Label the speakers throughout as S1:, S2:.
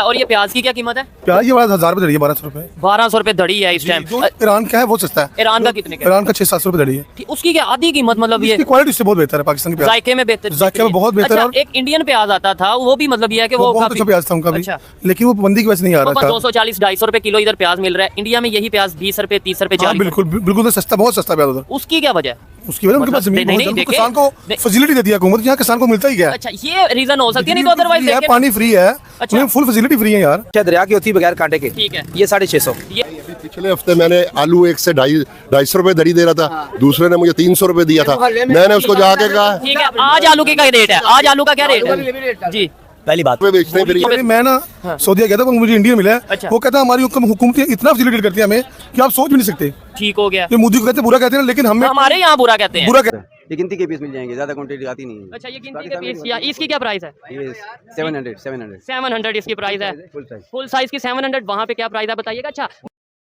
S1: और ये प्याज की क्या कीमत है?
S2: प्याज ये 1000 रुपए धड़ी है, 1200 रुपए।
S1: 1200 रुपए धड़ी है इस टाइम।
S2: ईरान का है वो सस्ता है।
S1: ईरान का कितने का?
S2: ईरान का 600-700 रुपए धड़ी है।
S1: उसकी क्या आधी कीमत, मतलब ये
S2: क्वालिटी से बहुत बेहतर है पाकिस्तान की प्याज।
S1: जायके में बेहतर,
S2: जायके में बहुत बेहतर है।
S1: अच्छा, एक इंडियन प्याज आता था वो भी मतलब ये है कि वो
S2: बहुत अच्छा प्याज था उनका भी, लेकिन वो पाबंदी की वजह से नहीं आ रहा था।
S1: 240-250 रुपए किलो इधर प्याज मिल रहा है, इंडिया में यही प्याज 20 रुपए 30 रुपए 40।
S2: बिल्कुल बिल्कुल सस्ता, बहुत सस्ता प्याज उधर।
S1: उसकी क्या वजह है?
S2: उसकी वजह उनके पास जमीन बहुत है, किसान को फैसिलिटी देती है हुकूमत, यहाँ किसान को मिलता ही क्या है।
S1: अच्छा, ये रीजन हो सकती है, नहीं तो अदरवाइज
S2: पानी फ्री है, फुल फैसिलिटी फ्री है यार।
S3: दरिया की होती है बगैर कांटे के।
S1: ठीक है,
S3: ये 650।
S4: पिछले हफ्ते मैंने आलू 1 से 250 रुपए दरी दे रहा था, दूसरे ने मुझे 300 रुपए दिया था। मैंने उसको जाके कहा
S1: ठीक है, आज आलू की क्या रेट है? आज आलू का क्या रेट है जी?
S3: पहली बात
S4: बेचते हैं।
S2: मैं ना सऊदीया गया था, मुझे इंडियन मिला।
S1: अच्छा।
S2: वो कहता है हमारी हुकूमत इतना फैसिलिटेट करती है हमें कि आप सोच भी नहीं सकते।
S1: ठीक हो गया।
S2: ये मोदी को कहते हैं बुरा कहते हैं, लेकिन हमें
S1: हमारे यहाँ बुरा कहते हैं।
S2: बुरा कहते हैं।
S5: ये गिनती के पीस मिल जाएंगे, ज्यादा क्वांटिटी आती नहीं है।
S1: अच्छा, ये गिनती के पीस, या इसकी क्या प्राइस है?
S5: ये 700
S1: इसकी प्राइस है। फुल साइज की 700, वहाँ पे क्या प्राइस है बताइएगा। अच्छा,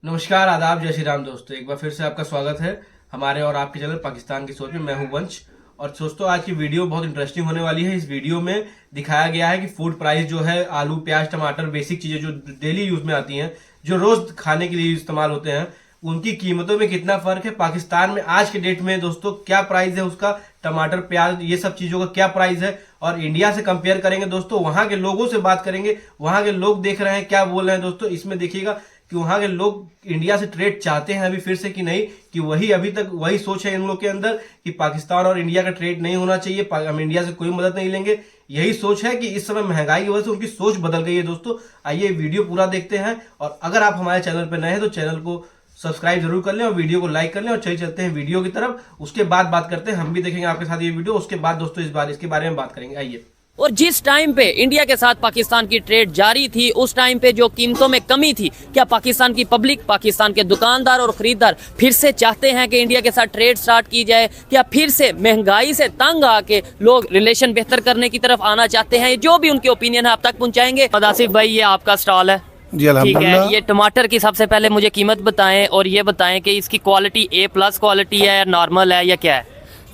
S6: नमस्कार, आदाब, जय श्री राम दोस्तों, एक बार फिर से आपका स्वागत है हमारे और आपके चैनल पाकिस्तान की सोच में। मैं हूं वंश और दोस्तों आज की वीडियो बहुत इंटरेस्टिंग होने वाली है। इस वीडियो में दिखाया गया है कि फूड प्राइस जो है, आलू प्याज टमाटर बेसिक चीजें जो डेली यूज में आती हैं, जो रोज खाने के लिए इस्तेमाल होते हैं, उनकी कीमतों में कितना फर्क है। पाकिस्तान में आज के डेट में दोस्तों क्या प्राइस है उसका, टमाटर प्याज ये सब चीजों का क्या प्राइस है, और इंडिया से कंपेयर करेंगे दोस्तों। वहां के लोगों से बात करेंगे, वहां के लोग देख रहे हैं क्या बोल रहे हैं दोस्तों। इसमें देखिएगा कि वहां के लोग इंडिया से ट्रेड चाहते हैं अभी फिर से कि नहीं, कि वही अभी तक वही सोच है इन लोग के अंदर कि पाकिस्तान और इंडिया का ट्रेड नहीं होना चाहिए, हम इंडिया से कोई मदद नहीं लेंगे। यही सोच है कि इस समय महंगाई की वजह से उनकी सोच बदल गई है दोस्तों। आइए वीडियो पूरा देखते हैं, और अगर आप हमारे चैनल पर नए हैं तो चैनल को सब्सक्राइब जरूर कर लें और वीडियो को लाइक कर लें। और चलते हैं वीडियो की तरफ, उसके बाद बात करते हैं, हम भी देखेंगे आपके साथ ये वीडियो, उसके बाद दोस्तों इसके बारे में बात करेंगे। आइए।
S1: और जिस टाइम पे इंडिया के साथ पाकिस्तान की ट्रेड जारी थी, उस टाइम पे जो कीमतों में कमी थी, क्या पाकिस्तान की पब्लिक, पाकिस्तान के दुकानदार और खरीदार फिर से चाहते हैं कि इंडिया के साथ ट्रेड स्टार्ट की जाए? क्या फिर से महंगाई से तंग आके लोग रिलेशन बेहतर करने की तरफ आना चाहते हैं? जो भी उनके ओपिनियन है आप तक पहुंचाएंगे। आसिफ भाई, ये आपका स्टॉल है
S2: जी,
S1: ठीक है। ये टमाटर की सबसे पहले मुझे कीमत बताएं, और ये बताएं कि इसकी क्वालिटी A+ क्वालिटी है, नॉर्मल है, या क्या है?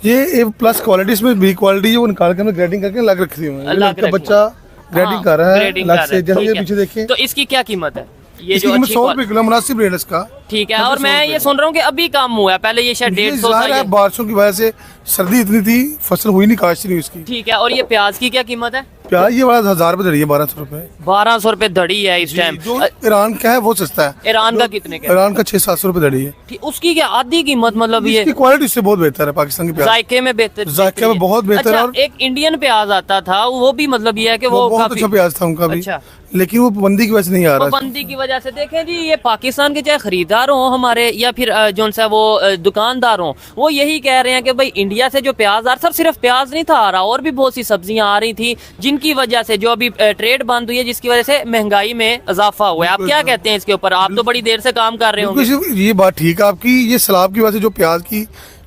S2: ये A+ क्वालिटी, इसमें B क्वालिटी है, वो निकाल के ग्रेडिंग करके अलग रखी हुई है। बच्चा ग्रेडिंग कर रहा है अलग से, जैसे पीछे देखिए।
S1: तो इसकी क्या कीमत है? ये
S2: जो 100 रुपए किलो मुनासिब रेट इसका।
S1: ठीक है, और मैं ये सुन रहा हूँ कि अभी कम हुआ है, पहले ये शायद 150 था।
S2: बारिशों की वजह से सर्दी इतनी थी, फसल हुई नहीं, काश्त नहीं उसकी।
S1: ठीक है, और ये प्याज की क्या कीमत है?
S2: प्याज ये 1000 रुपए धड़ी है, 1200 रुपए।
S1: 1200 रुपए धड़ी है इस टाइम।
S2: ईरान का है वो सस्ता है।
S1: ईरान का कितने का?
S2: ईरान का 600-700 रुपए धड़ी है।
S1: उसकी क्या आधी कीमत, मतलब ये
S2: क्वालिटी से बहुत बेहतर है पाकिस्तान की प्याज।
S1: जायके में बेहतर,
S2: जायके में बहुत बेहतर है।
S1: अच्छा, एक इंडियन प्याज आता था, वो भी मतलब ये है कि वो
S2: बहुत अच्छा प्याज था उनका भी।
S1: अच्छा,
S2: लेकिन वो पाबंदी की वजह से नहीं आ रहा।
S1: पाबंदी की वजह से देखें जी, ये पाकिस्तान के चाहे खरीदार हो हमारे, या फिर जो सा वो दुकानदार हो, वो यही कह रहे हैं कि भाई इंडिया से जो प्याज आ रहा, सिर्फ प्याज नहीं था आ रहा, और भी बहुत सी सब्जियां आ रही थी, जिनकी वजह से जो अभी ट्रेड बंद हुई है, जिसकी वजह से महंगाई में इजाफा हुआ है। आप क्या कहते हैं इसके ऊपर? आप तो बड़ी देर से काम कर रहे हो।
S2: ये बात ठीक है आपकी। ये सैलाब की वजह से जो प्याज की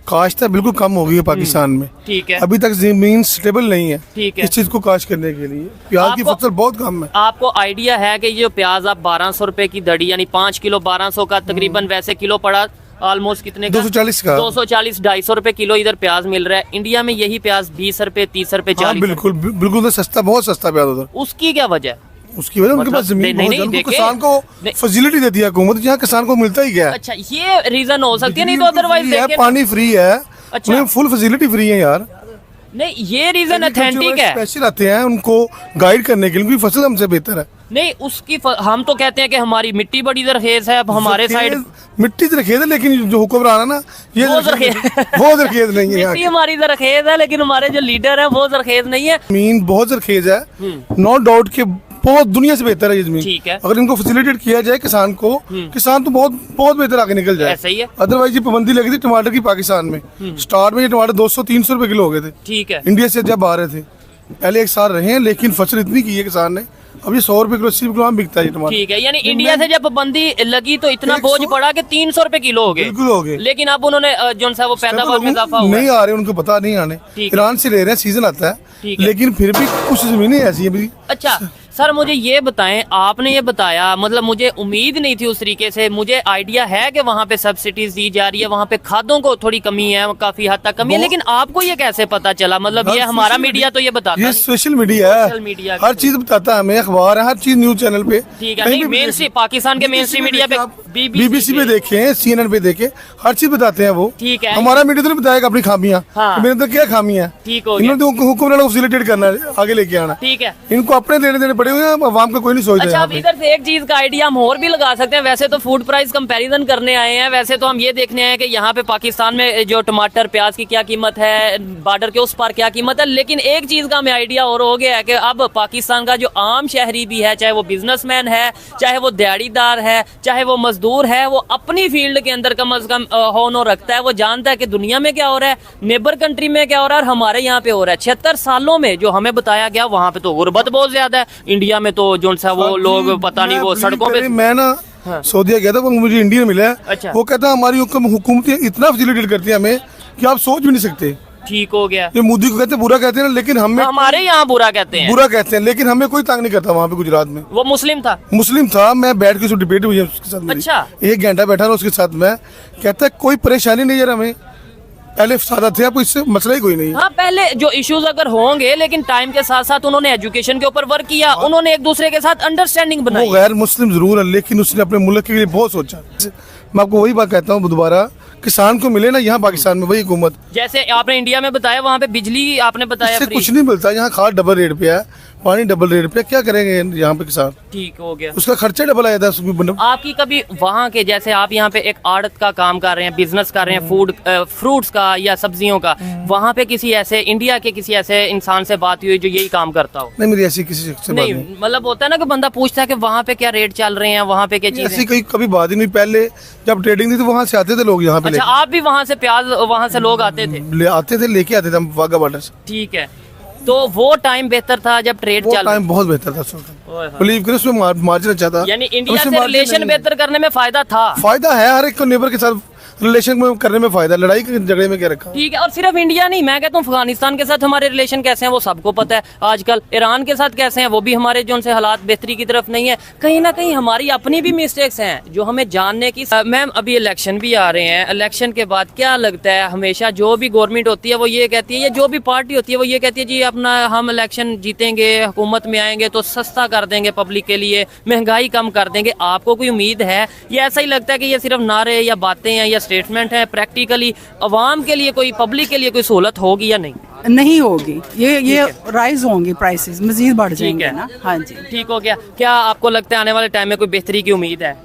S2: काश्त है बिल्कुल कम हो गई है पाकिस्तान में।
S1: ठीक है,
S2: अभी तक जमीन स्टेबल नहीं है।
S1: ठीक है,
S2: इस चीज को काश्त करने के लिए प्याज की फसल बहुत कम है।
S1: आपको आइडिया है कि ये प्याज आप 1200 रुपए की दड़ी, यानी 5 किलो 1200 का तकरीबन वैसे किलो पड़ा ऑलमोस्ट कितने का?
S4: 240 का।
S1: 240-250 रुपए किलो इधर प्याज मिल रहा है। इंडिया में यही प्याज 20 रुपए 30 रुपए 40।
S2: बिल्कुल सस्ता, बहुत सस्ता प्याज उधर।
S1: उसकी क्या वजह?
S2: उसकी वजह उनके पास जमीन बहुत है, किसान को फैसिलिटी देती है हुकूमत, यहाँ किसान को मिलता ही क्या है।
S1: अच्छा, ये रीजन हो सकती है, नहीं तो अदरवाइज
S2: पानी फ्री है।
S1: अच्छा,
S2: फुल फैसिलिटी फ्री है यार।
S1: नहीं, ये रीजन ऑथेंटिक है।
S2: स्पेशल आते हैं उनको गाइड करने के लिए, उनकी फसल हमसे बेहतर है।
S1: नहीं, उसकी हम तो कहते हैं कि हमारी मिट्टी बड़ी जरखेज है, अब हमारे साइड
S2: मिट्टी जरखेज है, लेकिन जो हुक्मरान है ना, ये
S1: वो जरखेज
S2: नहीं है।
S1: मिट्टी हमारी जरखेज है, लेकिन हमारे जो लीडर है वो जरखेज नहीं है।
S2: जमीन बहुत जरखेज है, नो डाउट के बहुत दुनिया से बेहतर है ये जमीन।
S1: ठीक है,
S2: अगर इनको फैसिलिटेट किया जाए किसान को, किसान तो बहुत बेहतर आगे निकल जाए।
S1: ऐसा ही है।
S2: अदरवाइज ये पाबंदी लगी थी टमाटर की पाकिस्तान में, स्टार्ट में ये टमाटर 200-300 रुपए किलो हो गए थे।
S1: ठीक है,
S2: इंडिया से जब आ रहे थे, पहले 1 साल रहे हैं, लेकिन फसल इतनी की है किसान ने, अब ये 100 रुपए किलो 80 रुपए किलो बिकता है टमाटर।
S1: ठीक है, यानी इंडिया से जब पाबंदी लगी तो इतना बोझ पड़ा कि 300 रुपए किलो हो गए।
S2: बिल्कुल हो गए,
S1: लेकिन अब उन्होंने जो सा वो पैदावार में इजाफा हुआ
S2: नहीं आ रहे, उनको पता नहीं आने। ईरान से ले रहे हैं, सीजन आता है, लेकिन फिर भी कुछ जमीनें ऐसी है।
S1: अच्छा, सर मुझे ये बताएं, आपने ये बताया, मतलब मुझे उम्मीद नहीं थी उस तरीके से। मुझे आइडिया है कि वहाँ पे सब्सिडीज दी जा रही है, वहाँ पे खादों को थोड़ी कमी है, काफी हद तक कमी है, लेकिन आपको ये कैसे पता चला? मतलब ये हमारा मीडिया तो ये बताता
S2: ये
S1: नहीं।
S2: सोशल मीडिया है,
S1: सोशल मीडिया
S2: हर चीज बताता है हमें, अखबार है, हर चीज न्यूज चैनल पे।
S1: ठीक है, नहीं मेन स्ट्रीम पाकिस्तान के मेन स्ट्रीम मीडिया पे,
S2: बीबीसी पे देखे, CNN पे देखे, हर चीज बताते हैं वो।
S1: ठीक है,
S2: हमारा मीडिया तो नहीं बताएगा अपनी खामियां।
S1: हाँ।
S2: मेरे अंदर क्या खामियां?
S1: ठीक हो गया।
S2: इन्होंने तो हुक्मरानों को फैसिलिटेट करना है, आगे लेके आना।
S1: ठीक है,
S2: इनको अपने देने देने पड़े हुए हैं, अवाम का कोई नहीं सोचता।
S1: अच्छा अब इधर से एक चीज का आइडिया हम और भी लगा सकते हैं। वैसे तो फूड प्राइस कंपैरिजन करने आए हैं, वैसे तो हम ये देखने आए हैं कि यहाँ पे पाकिस्तान में जो टमाटर प्याज की क्या कीमत है, बॉर्डर के उस पार क्या कीमत है, लेकिन एक चीज का हमें आइडिया और हो गया है कि अब पाकिस्तान का जो आम शहरी भी है, चाहे वो बिजनेसमैन है, चाहे वो दिहाड़ीदार है, चाहे वो मजदूर है, वो अपनी फील्ड के अंदर कम अज कम होनो रखता है। वो जानता है कि दुनिया में क्या हो रहा है, नेबर कंट्री में क्या हो रहा है और हमारे यहाँ पे हो रहा है। 76 सालों में जो हमें बताया गया, वहाँ पे तो गुर्बत बहुत ज्यादा है। इंडिया में तो जो सा वो लोग पता नहीं वो सड़कों पे।
S2: मैं ना सऊदीया गया था, वो मुझे इंडियन मिला है।
S1: अच्छा।
S2: वो कहता है हमारी हुकूमतें इतना फैसिलिटेट करती है हमें कि आप सोच भी नहीं सकते।
S1: ठीक हो गया।
S2: ये मोदी को कहते हैं, बुरा कहते हैं ना, लेकिन हमें
S1: हमारे यहाँ बुरा कहते हैं,
S2: बुरा कहते हैं, लेकिन हमें कोई तंग नहीं करता। वहाँ पे गुजरात में
S1: वो मुस्लिम था,
S2: मुस्लिम था, मैं बैठ के डिबेट हुई है उसके साथ मेरी।
S1: अच्छा।
S2: 1 घंटा बैठा रहा उसके साथ, मैं कहता है कोई परेशानी नहीं है हमें, पहले सादा थे, आपको इससे मसला ही कोई नहीं।
S1: हाँ पहले जो इश्यूज अगर होंगे, लेकिन टाइम के साथ साथ उन्होंने एजुकेशन के ऊपर वर्क किया, उन्होंने एक दूसरे के साथ अंडरस्टैंडिंग बनाई।
S2: वो गैर मुस्लिम जरूर है, लेकिन उसने अपने मुल्क के लिए बहुत सोचा। मैं आपको वही बात कहता हूँ दोबारा, किसान को मिले ना यहाँ पाकिस्तान में वही हुकूमत।
S1: जैसे आपने इंडिया में बताया, वहाँ पे बिजली आपने बताया
S2: इससे
S1: फ्री।
S2: कुछ नहीं मिलता, यहाँ खाद डबल रेट पे है, पानी डबल रेट पे, क्या करेंगे यहाँ पे किसान?
S1: ठीक हो गया।
S2: उसका खर्चा डबल आया था
S1: आपकी कभी वहाँ के, जैसे आप यहाँ पे एक आड़त का काम कर रहे हैं, बिजनेस कर रहे हैं, फ्रूट्स का या सब्जियों का, वहाँ पे किसी ऐसे इंडिया के किसी ऐसे इंसान से बात हुई जो यही काम करता हो?
S2: नहीं, मेरी ऐसी किसी से बात
S1: नहीं,
S2: नहीं।
S1: मतलब होता है ना कि बंदा पूछता है कि वहाँ पे क्या रेट चल रहे हैं, वहाँ पे क्या चीजें।
S2: ऐसी कोई कभी बात ही नहीं। पहले जब ट्रेडिंग थी तो वहाँ से आते थे लोग यहाँ पे,
S1: अच्छा आप भी वहाँ से प्याज, वहाँ से लोग आते थे?
S2: ले आते थे, लेके आते थे हम वाघा बॉर्डर से।
S1: ठीक है, तो वो टाइम बेहतर था जब ट्रेड
S2: वो
S1: चल
S2: टाइम बहुत बेहतर था उस वक्त। बिलीव करो, उसमें मार्जिन अच्छा था।
S1: यानी इंडिया से रिलेशन बेहतर करने में फायदा था।
S2: फायदा है, हर एक को नेबर के साथ रिलेशन में करने में फायदा, लड़ाई के झगड़े में क्या रखा।
S1: ठीक है, और सिर्फ इंडिया नहीं, मैं कहता हूँ अफगानिस्तान के साथ हमारे रिलेशन कैसे हैं वो सबको पता है आजकल। ईरान के साथ कैसे हैं वो भी हमारे जो उनसे हालात बेहतरी की तरफ नहीं है। कहीं ना कहीं हमारी अपनी भी मिस्टेक्स हैं जो हमें जानने की। मैम अभी इलेक्शन भी आ रहे हैं, इलेक्शन के बाद क्या लगता है, हमेशा जो भी गवर्नमेंट होती है वो ये कहती है, या जो भी पार्टी होती है वो ये कहती है जी अपना हम इलेक्शन जीतेंगे, हुकूमत में आएंगे तो सस्ता कर देंगे पब्लिक के लिए, महंगाई कम कर देंगे। आपको कोई उम्मीद है, या ऐसा ही लगता है कि ये सिर्फ नारे या बातें हैं या स्टेटमेंट है, प्रैक्टिकली अवाम के लिए कोई, पब्लिक के लिए कोई सहूलत होगी या नहीं?
S3: नहीं होगी। ये राइज होंगी, प्राइसेस मजीद बढ़ जाएंगे ना। हाँ जी,
S1: ठीक हो गया। क्या आपको लगता है आने वाले टाइम में कोई बेहतरी की उम्मीद है?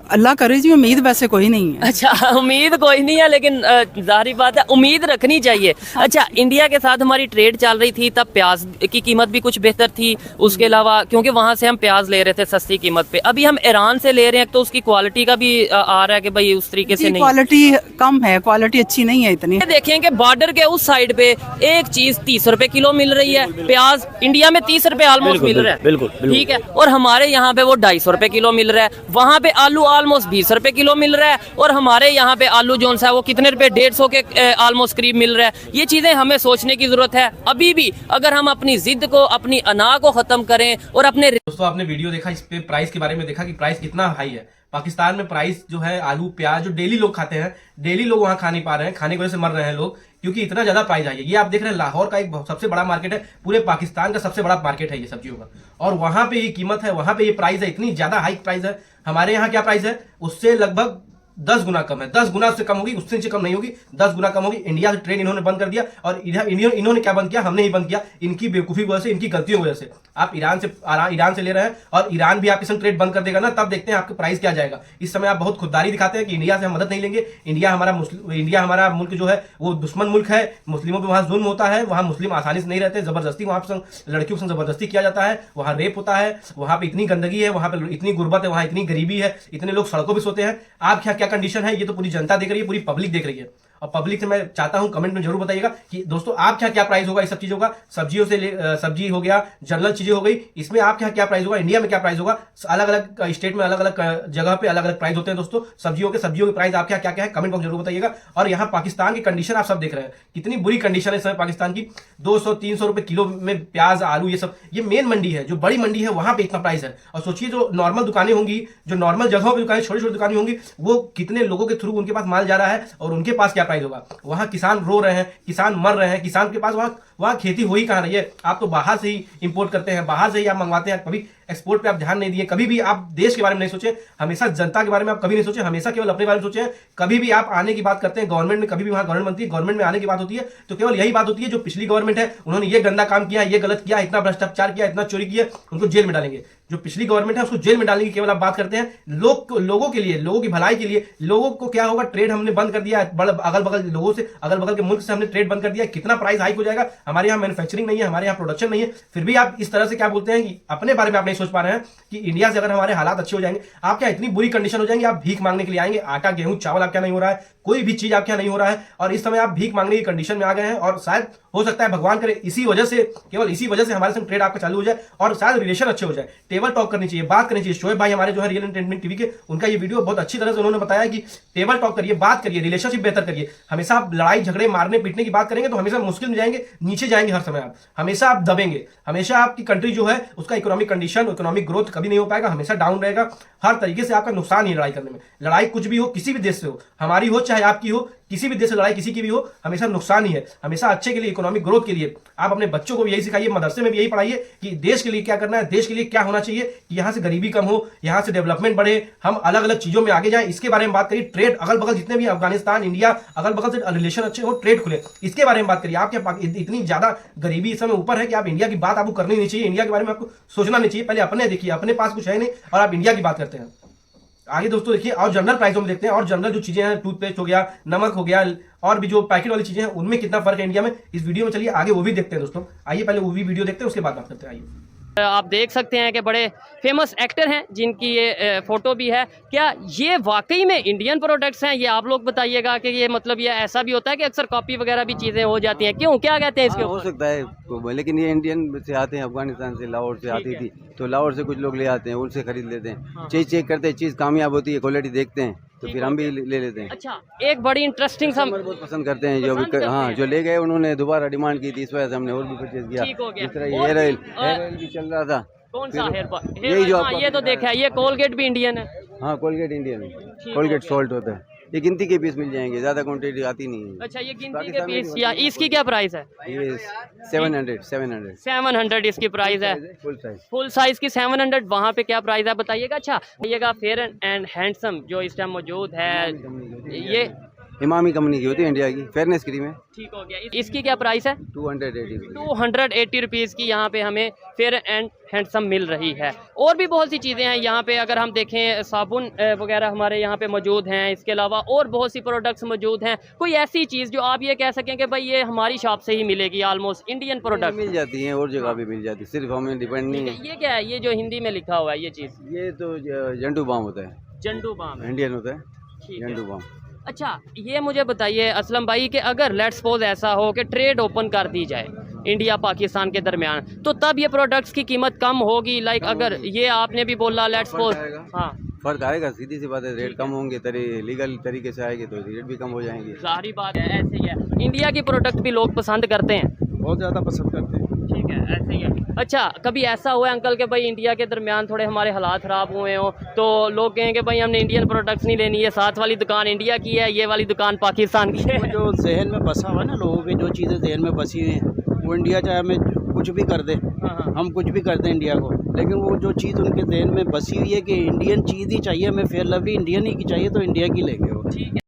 S3: अल्लाह करे जी, उम्मीद वैसे कोई नहीं है।
S1: अच्छा उम्मीद कोई नहीं है, लेकिन जाहिर बात है उम्मीद रखनी चाहिए। अच्छा, इंडिया के साथ हमारी ट्रेड चल रही थी तब प्याज की कीमत भी कुछ बेहतर थी, उसके अलावा क्योंकि वहाँ से हम प्याज ले रहे थे सस्ती कीमत पे। अभी हम ईरान से ले रहे हैं तो उसकी क्वालिटी का भी आ रहा है कि भाई उस तरीके से नहीं,
S3: क्वालिटी कम है, क्वालिटी अच्छी नहीं है इतनी।
S1: देखें कि बॉर्डर के उस साइड पे एक चीज 30 रुपए किलो मिल रही है, प्याज इंडिया में 30 रुपए ऑलमोस्ट मिल रहा है। बिल्कुल ठीक है, और हमारे यहाँ पे वो 250 रुपए किलो मिल रहा है। वहाँ पे आलू ऑलमोस्ट 20 रुपए किलो मिल रहा है, और हमारे यहाँ पे आलू जो है वो कितने रुपए, 150 के ऑलमोस्ट करीब मिल रहा है। ये चीजें हमें सोचने की जरूरत है। अभी भी अगर हम अपनी जिद को, अपनी अना को खत्म करें और अपने।
S6: दोस्तों आपने वीडियो देखा, इस पे प्राइस के बारे में देखा कि प्राइस कितना हाई है। पाकिस्तान में प्राइस जो है आलू प्याज जो डेली लोग खाते हैं, डेली लोग वहां खा नहीं पा रहे हैं, खाने की वजह से मर रहे हैं लोग, क्योंकि इतना ज्यादा प्राइस आई है। ये आप देख रहे हैं लाहौर का एक सबसे बड़ा मार्केट है, पूरे पाकिस्तान का सबसे बड़ा मार्केट है ये सब्जियों का, और वहां पे ये कीमत है, वहां पे ये प्राइस है, इतनी ज्यादा हाई प्राइस है। हमारे यहाँ क्या प्राइस है, उससे लगभग 10 गुना कम है, 10 गुना से कम होगी, उससे नीचे कम नहीं होगी, 10 गुना कम होगी। इंडिया से ट्रेड इन्होंने बंद कर दिया, और इन्होंने क्या बंद किया, हमने ही बंद किया, इनकी बेवकूफी की वजह से, इनकी गलतियों की वजह से। आप ईरान से ले रहे हैं, और ईरान भी आपके संग ट्रेड बंद कर देगा ना, तब देखते हैं आपके प्राइस क्या जाएगा। इस समय आप बहुत खुददारी दिखाते हैं कि इंडिया से हम मदद नहीं लेंगे, इंडिया हमारा मुल्क जो है वो दुश्मन मुल्क है, मुस्लिमों पे वहां जुल्म होता है, वहां मुस्लिम आसानी से नहीं रहते, जबरदस्ती वहां पर लड़कियों से जबरदस्ती किया जाता है, वहां रेप होता है, वहां पे इतनी गंदगी है, वहां पे इतनी गुर्बत है, वहां इतनी गरीबी है, इतने लोग सड़कों पर सोते हैं। आप क्या कंडीशन है, ये तो पूरी जनता देख रही है, पूरी पब्लिक देख रही है। और पब्लिक से मैं चाहता हूं कमेंट में जरूर बताइएगा कि दोस्तों आप क्या प्राइस होगा इस सब चीजों का, सब्जियों से सब्जी हो गया, जनरल चीजें हो गई, इसमें आप क्या प्राइस होगा, इंडिया में क्या प्राइस होगा। अलग अलग स्टेट में अलग अलग जगह पे अलग अलग प्राइस होते हैं दोस्तों सब्जियों के प्राइस आप क्या है कमेंट बॉक्स जरूर बताइएगा। और यहाँ पाकिस्तान की कंडीशन आप सब देख रहे हैं, कितनी बुरी कंडीशन है इस समय पाकिस्तान की। 200-300 रुपए किलो में प्याज, आलू, ये सब, ये मेन मंडी है जो बड़ी मंडी है, वहां पे इतना प्राइस है। और सोचिए जो नॉर्मल दुकानें होंगी, जो नॉर्मल जगहों पे दुकानें, छोटी छोटी दुकानें होंगी, वो कितने लोगों के थ्रू उनके पास माल जा रहा है और उनके पास क्या प्राइस होगा। वहां किसान रो रहे हैं, किसान मर रहे हैं, किसान के पास वहां खेती हो ही कहां रही है। आप तो बाहर से ही इंपोर्ट करते हैं, बाहर से ही आप मंगवाते हैं, कभी एक्सपोर्ट पे आप ध्यान नहीं दिए, कभी भी आप देश के बारे में नहीं सोचे, हमेशा जनता के बारे में आप कभी नहीं सोचे, हमेशा केवल अपने बारे में सोचे हैं। कभी भी आप आने की बात करते हैं गवर्नमेंट में, कभी भी वहां गवर्नमेंट बनती है, गवर्नमेंट में आने की बात होती है तो केवल यही बात होती है जो पिछली गवर्नमेंट है उन्होंने ये गंदा काम किया, ये गलत किया, इतना भ्रष्टाचार किया, इतना चोरी किया, उनको जेल में डालेंगे। जो पिछली गवर्नमेंट है उसको जेल में डालने की केवल आप बात करते हैं। लोगों के लिए, लोगों की भलाई के लिए, लोगों को क्या होगा, ट्रेड हमने बंद कर दिया, अगल बगल लोगों से, अगल बगल के मुल्क से हमने ट्रेड बंद कर दिया, कितना प्राइस हाइक हो जाएगा। हमारे यहाँ मैन्युफैक्चरिंग नहीं है, हमारे यहाँ प्रोडक्शन नहीं है, फिर भी आप इस तरह से क्या बोलते हैं कि अपने बारे में आप नहीं सोच पा रहे हैं कि इंडिया से अगर हमारे हालात अच्छे हो जाएंगे, आप क्या इतनी बुरी कंडीशन हो जाएंगे, आप भीख मांगने के लिए आएंगे। आटा, गेहूं, चावल आप क्या नहीं हो रहा है, कोई भी चीज आप क्या नहीं हो रहा है, और इस समय आप भीख मांगने की कंडीशन में आ गए हैं। और शायद हो सकता है भगवान करे इसी वजह से, केवल इसी वजह से हमारे संग ट्रेड आपका चालू हो जाए और शायद रिलेशन अच्छे हो जाए। टेबल टॉक करनी चाहिए, बात करनी चाहिए। शोएब भाई हमारे जो है रियल एंटरटेनमेंट टीवी के, उनका ये वीडियो बहुत अच्छी तरह से उन्होंने बताया कि टेबल टॉक करिए, बात करिए, रिलेशनशिप बेहतर करिए। हमेशा आप लड़ाई झगड़े, मारने पीटने की बात करेंगे तो हमेशा मुश्किल में जाएंगे, नीचे जाएंगे हर समय, आप हमेशा आप दबेंगे, हमेशा आपकी कंट्री जो है उसका इकोनॉमिक कंडीशन, इकोनॉमिक ग्रोथ कभी नहीं हो पाएगा, हमेशा डाउन रहेगा। हर तरीके से आपका नुकसान ही लड़ाई करने में। लड़ाई कुछ भी हो, किसी भी देश से हो, हमारी हो चाहे आपकी हो, किसी भी देश से लड़ाई किसी की भी हो, हमेशा नुकसान ही है। हमेशा अच्छे के लिए, इकोनॉमिक ग्रोथ के लिए आप अपने बच्चों को भी यही सिखाइए, मदरसे में भी यही पढ़ाइए कि देश के लिए क्या करना है, देश के लिए क्या होना चाहिए, कि यहाँ से गरीबी कम हो, यहाँ से डेवलपमेंट बढ़े, हम अलग अलग चीजों में आगे जाए। इसके बारे में बात करिए। ट्रेड अगल बगल जितने भी अफगानिस्तान, इंडिया, अगल बगल से रिलेशन अच्छे हो, ट्रेड खुले, इसके बारे में बात करिए। आप क्या इतनी ज्यादा गरीबी इस समय ऊपर है कि आप इंडिया की बात आपको करनी नहीं चाहिए, इंडिया के बारे में आपको सोचना नहीं चाहिए। पहले अपने देखिए, अपने पास कुछ है नहीं और आप इंडिया की बात करते हैं। आगे दोस्तों देखिए, और जनरल प्राइसों में देखते हैं, और जनरल जो चीजें हैं, टूथपेस्ट हो गया, नमक हो गया, और भी जो पैकेट वाली चीजें हैं, उनमें कितना फर्क है इंडिया में, इस वीडियो में चलिए आगे वो भी देखते हैं दोस्तों। आइए पहले वो भी वीडियो देखते हैं, उसके बाद बात करते हैं। आइए,
S1: आप देख सकते हैं कि बड़े फेमस एक्टर हैं जिनकी ये फोटो भी है। क्या ये वाकई में इंडियन प्रोडक्ट्स हैं? ये आप लोग बताइएगा कि ये मतलब ये ऐसा भी होता है कि अक्सर कॉपी वगैरह भी चीज़ें हो जाती हैं, क्यों, क्या कहते हैं इसके
S5: हो
S1: ऊपर?
S5: सकता है तो, लेकिन ये इंडियन से आते हैं, अफगानिस्तान से, लाहौर से आती थी, तो लाहौर से कुछ लोग ले आते हैं, उनसे खरीद लेते हैं। चीज़ चेक करते हैं, चीज़ कामयाब होती है, क्वालिटी देखते हैं, तो फिर हम भी ले लेते हैं।
S1: अच्छा, एक बड़ी इंटरेस्टिंग सा
S5: बहुत पसंद करते हैं जो भी, हाँ, जो ले गए उन्होंने दोबारा डिमांड की थी, इस वजह से हमने और भी परचेज किया।
S1: ठीक हो गया।
S5: इस तरह हेयर ऑयल भी चल रहा था।
S1: कौन सा हेयर
S5: यही जो
S1: ये तो देखा है, ये कोलगेट भी इंडियन है।
S5: हाँ, कोलगेट इंडियन है, कोलगेट सॉल्ट होता है। ये गिनती के पीस मिल जाएंगे, ज्यादा क्वांटिटी आती नहीं है।
S1: अच्छा, ये गिनती के पीस, या इसकी क्या प्राइस है?
S5: ये 700
S1: इसकी प्राइस है। फुल साइज की 700। वहाँ पे क्या प्राइस है बताइएगा। अच्छा, ये फेयर एंड हैंडसम जो इस टाइम मौजूद है, ये
S5: इमामी कंपनी की होती है, इंडिया की, फेयरनेस क्रीम है।
S1: ठीक हो गया। इसकी क्या प्राइस है? 280 रुपीज़ की यहाँ पे हमें फेयर एंड हैंडसम मिल रही है। और भी बहुत सी चीज़ें हैं यहाँ पे, अगर हम देखें साबुन वगैरह हमारे यहाँ पे मौजूद हैं। इसके अलावा और बहुत सी प्रोडक्ट्स मौजूद हैं। कोई ऐसी चीज़ जो आप ये कह सकें कि भाई ये हमारी शॉप से ही मिलेगी, ऑलमोस्ट इंडियन प्रोडक्ट
S5: मिल जाती हैं, और जगह भी मिल जाती है, सिर्फ हमें डिपेंड नहीं है।
S1: ये क्या है, ये जो हिंदी में लिखा हुआ है ये चीज़?
S5: ये तो जंडू बाम होता है,
S1: जंडू बाम
S5: इंडियन होता है,
S1: ठीक है।
S5: जंडू बाम।
S1: अच्छा, ये मुझे बताइए असलम भाई कि अगर लेट्स सपोज ऐसा हो कि ट्रेड ओपन कर दी जाए इंडिया पाकिस्तान के दरमियान, तो तब ये प्रोडक्ट्स की कीमत कम होगी? लाइक अगर ये आपने भी बोला लेट्स सपोज, हाँ,
S5: फर्क आएगा, सीधी सी बात है, रेट कम होंगे, लीगल तरीके से आएंगे तो रेट भी कम हो जाएंगे।
S1: सारी बात है, ऐसे ही है। इंडिया की प्रोडक्ट भी लोग पसंद करते हैं,
S5: बहुत ज़्यादा पसंद करते हैं।
S1: ठीक है, ऐसे ही है। अच्छा, कभी ऐसा हुआ है अंकल कि भाई इंडिया के दरमियान थोड़े हमारे हालात ख़राब हुए हो तो लोग कहें कि भाई हमने इंडियन प्रोडक्ट्स नहीं लेनी है, साथ वाली दुकान इंडिया की है, ये वाली दुकान पाकिस्तान की है?
S7: जो जहन में बसा हुआ है ना, लोगों के जो चीज़ें जहन में बसी हुई हैं, वो इंडिया चाहे हमें कुछ भी कर दे, हम कुछ भी कर दें इंडिया को, लेकिन वो जो चीज़ उनके जहन में बसी हुई है कि इंडियन चीज़ ही चाहिए, हमें फेयर लवली इंडियन ही की चाहिए, तो इंडिया की लेंगे वो।
S1: ठीक है।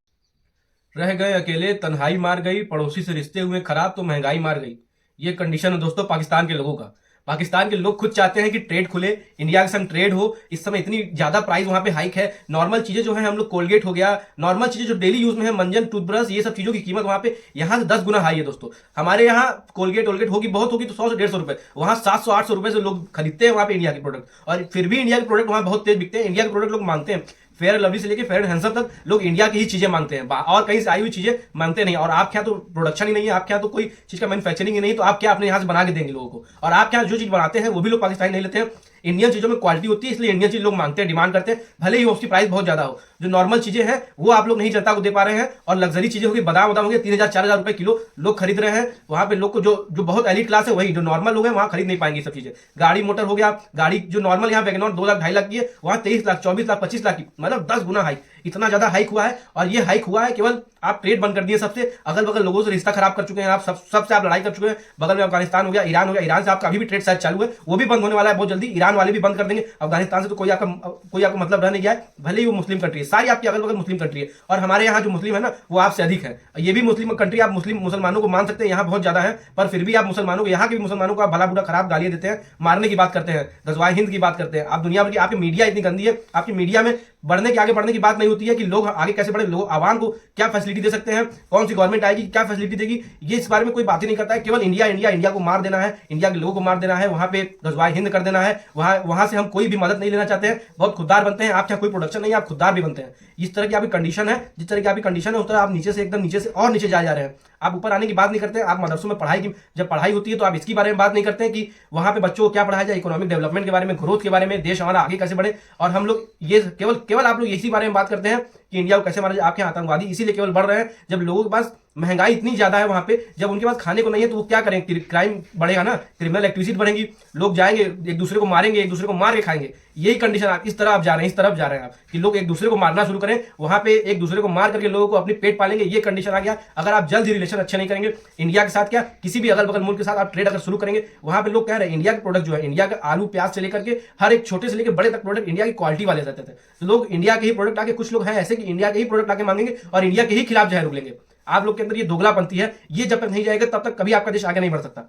S6: रह गए अकेले, तन्हाई मार गई, पड़ोसी से रिश्ते हुए खराब तो महंगाई मार गई। ये कंडीशन है दोस्तों पाकिस्तान के लोगों का। पाकिस्तान के लोग खुद चाहते हैं कि ट्रेड खुले, इंडिया के संग ट्रेड हो। इस समय इतनी ज्यादा प्राइस वहां पे हाइक है। नॉर्मल चीजें जो है हम लोग, कोलगेट हो गया, नॉर्मल चीजें जो डेली यूज में है, मंजन, टूथब्रश, ये सब चीजों की कीमत वहां पे यहाँ से 10 गुना हाई है दोस्तों। हमारे यहाँ कोलगेट होगी बहुत होगी तो 100 से 150 रुपए, वहां 700-800 रुपए से लोग खरीदते हैं वहां पे इंडिया के प्रोडक्ट, और फिर भी इंडिया के प्रोडक्ट वहां बहुत तेज बिकते हैं। इंडिया के प्रोडक्ट लोग मांगते हैं फेयर लवली से लेके फेयर हैंडसम तक लोग इंडिया की ही चीजें मांगते हैं और कहीं से आई हुई चीजें मांगते नहीं। और आपके यहाँ तो प्रोडक्शन ही नहीं है, आपके यहाँ तो कोई चीज का मैन्युफैक्चरिंग ही नहीं, तो आप क्या अपने यहाँ से बना के देंगे लोगों को। और आपके यहाँ जो चीज बनाते हैं वो भी लोग पाकिस्तानी नहीं लेते हैं। इंडियन चीजों में क्वालिटी होती है, इसलिए इंडियन चीज लोग मांगते हैं, डिमांड करते हैं, भले ही उसकी प्राइस बहुत ज्यादा हो। जो नॉर्मल चीजें हैं वो आप लोग नहीं जनता को दे पा रहे हैं, और लग्जरी चीजें होगी, बादाम हो गए 3,000-4,000 रुपए किलो लोग खरीद रहे हैं। वहां पे लोग को जो बहुत एलिट क्लास है, वही जो नॉर्मल लोग हैं वहां खरीद नहीं पाएंगे सब चीजें। गाड़ी मोटर हो गया, गाड़ी जो नॉर्मल यहाँ वैगन 2 लाख 2.5 लाख की है, वहां 23 लाख 24 लाख 25 लाख की, मतलब 10 गुना हाइक, इतना ज्यादा हाइक हुआ है। और ये हाइक हुआ है केवल आप ट्रेड बंद कर दिए, सबसे अगल बगल लोगों से रिश्ता खराब कर चुके हैं, आप सबसे आप लड़ाई कर चुके हैं। बगल में अफगानिस्तान हो गया, ईरान हो गया, ईरान से आपका अभी भी ट्रेड शायद चालू है, वो भी बंद होने वाला है बहुत जल्दी। ईरान वाले भी बंद कर देंगे, अफगानिस्तान से तो कोई आपका मतलब रह नहीं गया है, भले ही वो मुस्लिम कंट्री है, सारी आपकी अगल बगल मुस्लिम कंट्री है। और हमारे यहाँ जो मुस्लिम है ना वो आपसे अधिक है। ये भी मुस्लिम कंट्री, आप मुसलमानों को मान सकते हैं, यहाँ बहुत ज्यादा है, पर फिर भी आप मुसलमानों को, यहाँ के भी मुसलमानों को आप भला बुरा खराब गालियां देते हैं, मारने की बात करते हैं, गजवाए हिंद की बात करते हैं। आप दुनिया भर की, आपकी मीडिया इतनी गंदी है, आपकी मीडिया में आगे बढ़ने की बात नहीं होती है कि लोग आगे कैसे बढ़े, लोग आवाम को क्या फैसिलिटी दे सकते हैं, कौन सी गवर्नमेंट आएगी क्या फैसिलिटी देगी, ये इस बारे में कोई बात ही नहीं करता है। केवल इंडिया को मार देना है, इंडिया के लोगों को मार देना है, वहां पे गजवाए हिंद कर देना है, वहां से हम कोई भी मदद नहीं लेना चाहते हैं, बहुत खुददार बनते हैं। आपके यहाँ कोई प्रोडक्शन नहीं है, आप खुददार भी बनते हैं। इस तरह की आपकी कंडीशन है, जिस तरह की आपकी कंडीशन है उस तरह आप नीचे से एकदम नीचे से और नीचे जा रहे हैं। आप ऊपर आने की बात नहीं करते हैं। आप मदरसों में पढ़ाई की जब पढ़ाई होती है तो आप इसकी बारे में बात नहीं करते हैं कि वहां पे बच्चों को क्या पढ़ाया जाए, इकोनॉमिक डेवलपमेंट के बारे में, ग्रोथ के बारे में, देश हमारा आगे कैसे बढ़े। और हम लोग ये केवल आप लोग इसी बारे में बात करते हैं कि इंडिया को कैसे मारा जाए। आपके यहाँ आतंकवादी इसीलिए केवल बढ़ रहे हैं, जब लोगों के पास महंगाई इतनी ज्यादा है वहां पे, जब उनके पास खाने को नहीं है तो वो क्या करेंगे, क्राइम बढ़ेगा ना, क्रिमिनल एक्टिविटीज बढ़ेंगी, लोग जाएंगे एक दूसरे को मारेंगे, एक दूसरे को मार के खाएंगे। यही कंडीशन आप इस तरफ जा रहे हैं, इस तरफ जा रहे हैं आप कि लोग एक दूसरे को मारना शुरू करें, वहां पे एक दूसरे को मार करके लोगों को अपनी पेट पालेंगे, ये कंडीशन आ गया। अगर आप जल्द ही रिलेशन अच्छे नहीं करेंगे इंडिया के साथ, क्या किसी भी अगल बगल मुल्क के साथ आप ट्रेड अगर शुरू करेंगे, वहां पे लोग कह रहे हैं इंडिया के प्रोडक्ट जो है, इंडिया का आलू प्याज से लेकर के हर एक छोटे से लेकर बड़े तक प्रोडक्ट इंडिया की क्वालिटी वाले रहते थे। तो लोग इंडिया के ही प्रोडक्ट आके, कुछ लोग हैं ऐसे कि इंडिया के ही प्रोडक्ट आके मांगेंगे और इंडिया के ही खिलाफ जो है रुक लेंगे। आप लोग के अंदर ये दोगलापंथी है, ये जब तक नहीं जाएगा तब तक कभी आपका देश आगे नहीं बढ़ सकता।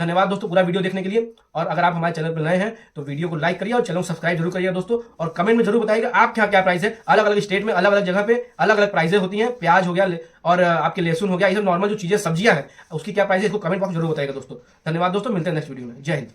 S6: धन्यवाद दोस्तों पूरा वीडियो देखने के लिए। और अगर आप हमारे चैनल पर नए हैं तो वीडियो को लाइक करिए और चैनल को सब्सक्राइब जरूर करिए दोस्तों। और कमेंट में जरूर बताइएगा आपके यहाँ क्या प्राइस है। अलग अलग स्टेट में अलग अलग जगह पे अलग अलग प्राइसें होती हैं। प्याज हो गया और आपके लहसुन हो गया, ये सब नॉर्मल जो चीजें सब्जियां हैं उसकी क्या प्राइस है, इसको कमेंट बॉक्स जरूर बताइएगा दोस्तों। धन्यवाद दोस्तों, मिलते हैं नेक्स्ट वीडियो में। जय हिंद।